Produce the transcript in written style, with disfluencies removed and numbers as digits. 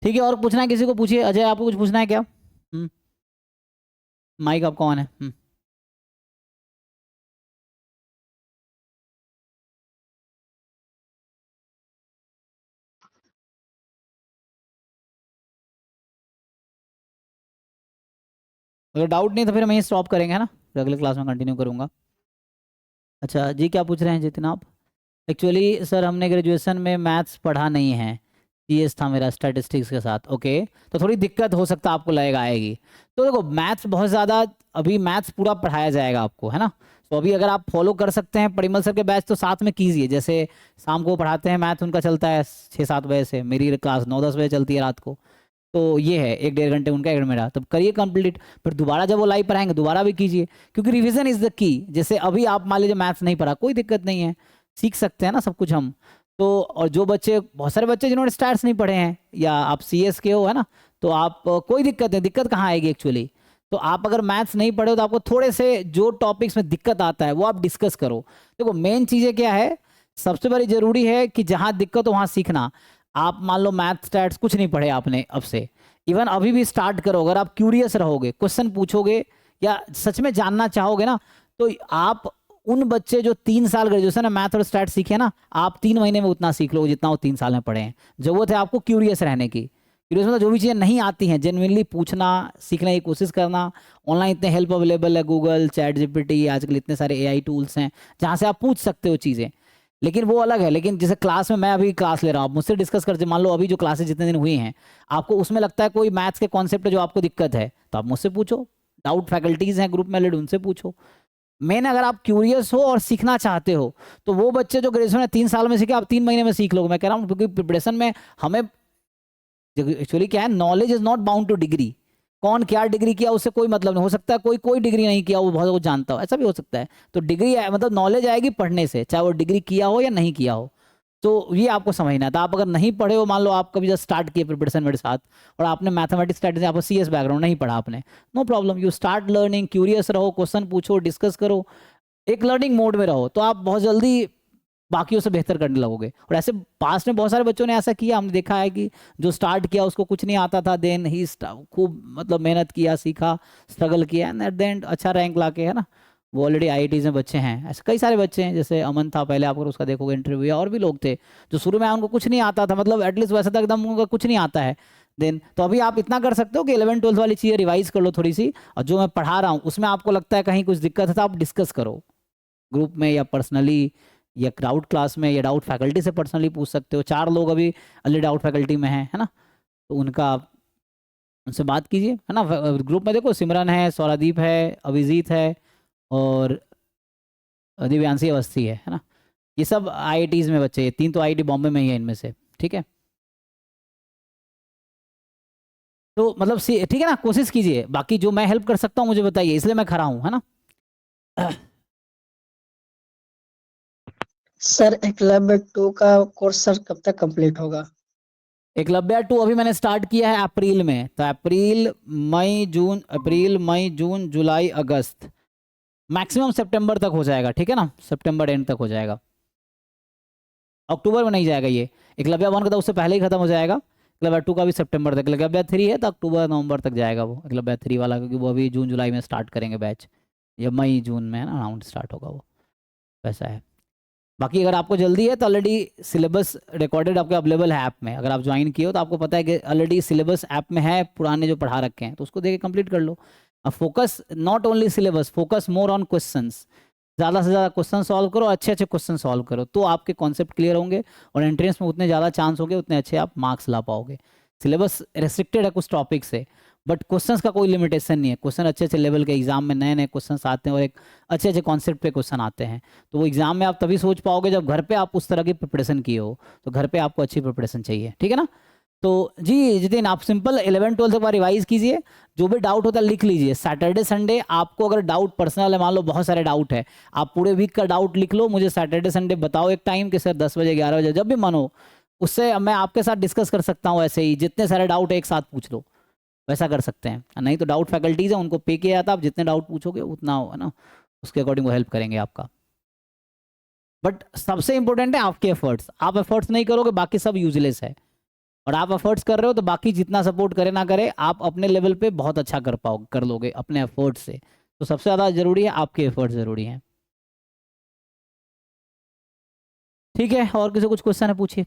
ठीक है, और पूछना है किसी को? पूछिए। अजय, आपको कुछ पूछना है क्या? माइक आपका ऑन है। अगर डाउट नहीं तो फिर हम यहीं स्टॉप करेंगे, है ना? फिर अगले क्लास में कंटिन्यू करूंगा। अच्छा जी, क्या पूछ रहे हैं जितिन आप? एक्चुअली सर हमने ग्रेजुएशन में मैथ्स पढ़ा नहीं है। सीएस था मेरा स्टैटिस्टिक्स के साथ। ओके, तो थोड़ी दिक्कत हो सकता है, आपको लगेगा आएगी। तो देखो, मैथ्स बहुत ज़्यादा, अभी मैथ्स पूरा पढ़ाया जाएगा आपको, है ना? तो अभी अगर आप फॉलो कर सकते हैं परिमल सर के बैच तो साथ में कीजिए। जैसे शाम को पढ़ाते हैं मैथ, उनका चलता है 6-7 बजे से, मेरी क्लास 9-10 बजे चलती है रात को। तो ये है 1-1.5 घंटे उनका, 1 मेरा, तब करिए कंप्लीट। फिर दोबारा जब वो लाइव पढ़ाएंगे दोबारा भी कीजिए, क्योंकि रिवीजन इज द की। जैसे अभी आप मान लीजिए मैथ्स नहीं पढ़ा, कोई दिक्कत नहीं है, सीख सकते हैं ना सब कुछ हम। तो और जो बच्चे, बहुत सारे बच्चे जिन्होंने स्टैट्स नहीं पढ़े हैं, या आप सीएस के हो, है ना, तो आप कोई दिक्कत नहीं, दिक्कत कहाँ आएगी एक्चुअली। तो आप अगर मैथ्स नहीं पढ़े हो तो आपको थोड़े से जो टॉपिक्स में दिक्कत आता है वो आप डिस्कस करो। देखो मेन चीज़ें क्या है, सबसे बड़ी जरूरी है कि जहाँ दिक्कत हो वहाँ सीखना। आप मान लो मैथ स्टैट्स कुछ नहीं पढ़े आपने अब से, इवन अभी भी स्टार्ट करो, अगर आप क्यूरियस रहोगे, क्वेश्चन पूछोगे, या सच में जानना चाहोगे ना, तो आप उन बच्चे जो 3 साल ग्रेजुएशन में मैथ और स्टैट सीखे ना, आप 3 महीने में उतना सीख लोगे जितना वो 3 साल में पढ़े हैं। जरूरत है आपको क्यूरियस रहने की। क्यूरियस मतलब जो भी चीज़ें नहीं आती हैं जेनुइनली पूछना, सीखने की कोशिश करना। ऑनलाइन इतने हेल्प अवेलेबल है, गूगल, चैट जीपीटी, आजकल इतने सारे एआई टूल्स हैं जहाँ से आप पूछ सकते हो चीज़ें। लेकिन वो अलग है। लेकिन जैसे क्लास में, मैं अभी क्लास ले रहा हूँ, आप मुझसे डिस्कस करते, मान लो अभी जो क्लासेस जितने दिन हुई हैं, आपको उसमें लगता है कोई मैथ्स के कॉन्सेप्ट है जो आपको दिक्कत है, तो आप मुझसे पूछो। डाउट फैकल्टीज हैं ग्रुप में लेड, उनसे पूछो। मेन अगर आप क्यूरियस हो और सीखना चाहते हो, तो वो बच्चे जो ग्रेजुएशन में 3 साल में सीखे, आप 3 महीने में सीख लोगे। मैं कह रहा हूँ क्योंकि प्रिपरेशन में हमें एक्चुअली क्या है, knowledge is not bound two degree. कौन क्या डिग्री किया उससे कोई मतलब नहीं। हो सकता है कोई कोई डिग्री नहीं किया, वो बहुत कुछ जानता हो, ऐसा भी हो सकता है। तो डिग्री मतलब नॉलेज आएगी पढ़ने से, चाहे वो डिग्री किया हो या नहीं किया हो। तो ये आपको समझना है। तो आप अगर नहीं पढ़े हो, मान लो आप कभी जस्ट स्टार्ट किए प्रिपरेशन मेरे साथ, और आपने मैथमेटिक्स स्टडीज, आपको सीएस बैकग्राउंड नहीं पढ़ा आपने, no problem, you start learning, curious रहो, क्वेश्चन पूछो, डिस्कस करो, एक लर्निंग मोड में रहो, तो आप बहुत जल्दी बाकियों से बेहतर करने लगोगे। और ऐसे पास्ट में बहुत सारे बच्चों ने ऐसा किया, हमने देखा है कि जो स्टार्ट किया उसको कुछ नहीं आता था, देन ही खूब मतलब मेहनत किया, सीखा, स्ट्रगल किया, एंड एट द एंड अच्छा रैंक लाके, है ना, वो ऑलरेडी आईआईटीज में बच्चे हैं। ऐसे कई सारे बच्चे हैं, जैसे अमन था पहले, आप अगर उसका देखोगे इंटरव्यू, या और भी लोग थे जो शुरू में उनको कुछ नहीं आता था, मतलब एटलीस्ट वैसे तक एकदम उनको कुछ नहीं आता है। देन तो अभी आप इतना कर सकते हो कि 11वीं 12वीं वाली चीज़ें रिवाइज कर लो थोड़ी सी, और जो मैं पढ़ा रहा हूँ उसमें आपको लगता है कहीं कुछ दिक्कत है तो आप डिस्कस करो ग्रुप में या पर्सनली, या डाउट क्लास में, या डाउट फैकल्टी से पर्सनली पूछ सकते हो। 4 लोग अभी ऑलरेडी डाउट फैकल्टी में हैं, है ना, तो उनका आप उनसे बात कीजिए, है ना। ग्रुप में देखो सिमरन है, सौरादीप है, अभिजीत है, और दिव्यांशी अवस्थी है ना। ये सब आईआईटीज में बच्चे, ये 3 तो आईआईटी बॉम्बे में ही है इनमें से। ठीक है, तो मतलब ठीक है ना, कोशिश कीजिए, बाकी जो मैं हेल्प कर सकता हूँ मुझे बताइए, इसलिए मैं खड़ा हूँ, है ना। सर एकलव्य 2 का कोर्स सर कब तक कंप्लीट होगा? एकलव्य 2 अभी मैंने स्टार्ट किया है अप्रैल में, तो अप्रैल मई जून, अप्रैल मई जून जुलाई अगस्त, मैक्सिमम सितंबर तक हो जाएगा। ठीक है ना, सितंबर एंड तक हो जाएगा, अक्टूबर में नहीं जाएगा ये। एकलव्य 1 का तो उससे पहले ही खत्म हो जाएगा। एकलव्य 2 का भी सितंबर तक, एकलव्य 3 है तो अक्टूबर नवंबर तक जाएगा वो एकलव्य 3 वाला, क्योंकि वो अभी जून जुलाई में स्टार्ट करेंगे बैच, या मई जून में, है ना, अराउंड स्टार्ट होगा वो, वैसा है। बाकी अगर आपको जल्दी है तो ऑलरेडी सिलेबस रिकॉर्डेड आपके अवेलेबल है ऐप में, अगर आप ज्वाइन किए हो तो आपको पता है कि ऑलरेडी सिलेबस ऐप में है, पुराने जो पढ़ा रखे हैं, तो उसको देख के कंप्लीट कर लो। अब focus not only syllabus, focus more on questions. ज़्यादा से ज़्यादा क्वेश्चन सॉल्व करो, अच्छे अच्छे क्वेश्चन सॉल्व करो, तो आपके कॉन्सेप्ट क्लियर होंगे, और एंट्रेंस में उतने ज़्यादा चांस होंगे, उतने अच्छे आप मार्क्स ला पाओगे। सिलेबस रेस्ट्रिक्टेड है कुछ टॉपिक से, बट क्वेश्चंस का कोई लिमिटेशन नहीं है। क्वेश्चन अच्छे अच्छे लेवल के एग्जाम में नए नए क्वेश्चंस आते हैं, और एक अच्छे अच्छे कॉन्सेप्ट पे क्वेश्चन आते हैं। तो वो एग्जाम में आप तभी सोच पाओगे जब घर पे आप उस तरह की प्रिपरेशन किए हो। तो घर पे आपको अच्छी प्रिपरेशन चाहिए, ठीक है ना। तो जी जितिन, आप सिंपल 11 12 एक बार रिवाइज कीजिए, जो भी डाउट होता है लिख लीजिए। सैटरडे संडे आपको अगर डाउट पर्सनल है, मान लो बहुत सारे डाउट है, आप पूरे वीक का डाउट लिख लो, मुझे सैटरडे संडे बताओ एक टाइम कि सर 10 बजे 11 बजे जब भी मन हो, उससे मैं आपके साथ डिस्कस कर सकता हूँ। ऐसे ही जितने सारे डाउट है एक साथ पूछ लो, वैसा कर सकते हैं। नहीं तो डाउट फैकल्टीज है, उनको पे किया जाता है, आप जितने डाउट पूछोगे उतना हो, है ना, उसके अकॉर्डिंग वो हेल्प करेंगे आपका। बट सबसे इंपॉर्टेंट है आपके एफर्ट्स, आप एफर्ट्स नहीं करोगे बाकी सब यूजलेस है। और आप एफर्ट्स कर रहे हो तो बाकी जितना सपोर्ट करे ना करे आप अपने लेवल पे बहुत अच्छा कर लोगे अपने एफर्ट से। तो सबसे ज़्यादा ज़रूरी है आपके एफर्ट ज़रूरी हैं। ठीक है, और किसी को कुछ क्वेश्चन है पूछिए।